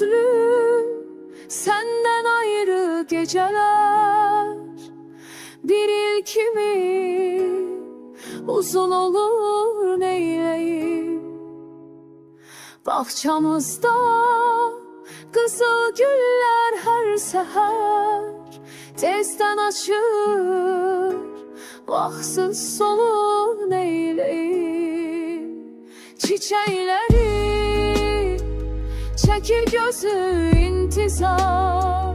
gözlü, senden ayrı geceler. Bir ilkimi uzun olur neyleyim. Bahçamızda kızıl güller her seher tezden açır, vaxtsız solur neyleyim. Çiçekleri çekir gözü intizar,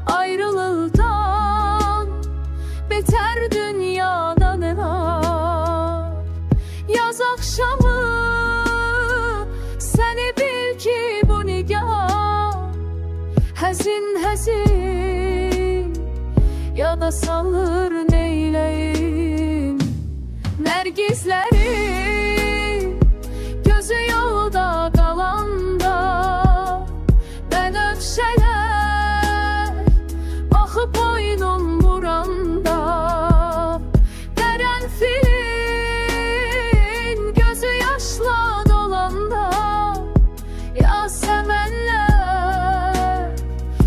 ayrılıktan beter dünyada ne var. Yaz akşamı seni bil ki bu nigah həzin həzin ya da salır neyleyim. Nergizleri gözü yolda kalanda ben öpşeler bakıp boynum buranda. Karanfilin gözü yaşla dolanda ya sevenler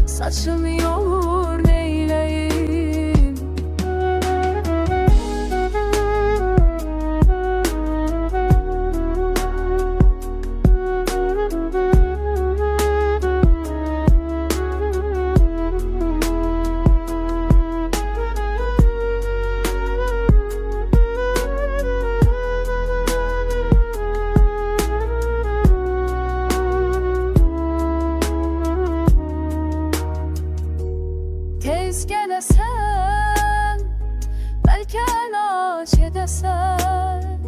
saçını yoğur neyleyim. Tez gelesen, belki elaç edesen.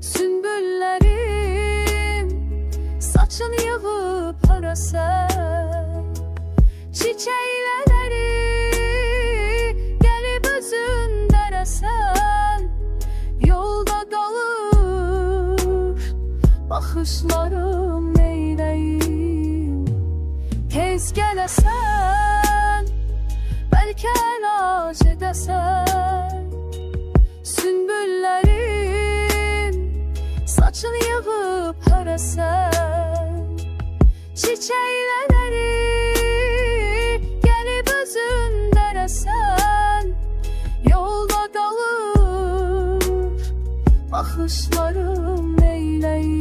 Sümbüllerim saçını yığıp arasen. Çiçekleri gelip özün deresen. Yolda kalır bakışlarım neyleyim. Tez gelesen, belki elaç edesen. Sümbüllerim saçını yığıp arasen. Çiçekleri gelip özün deresen. Yolda kalır bakışlarım neyleyim.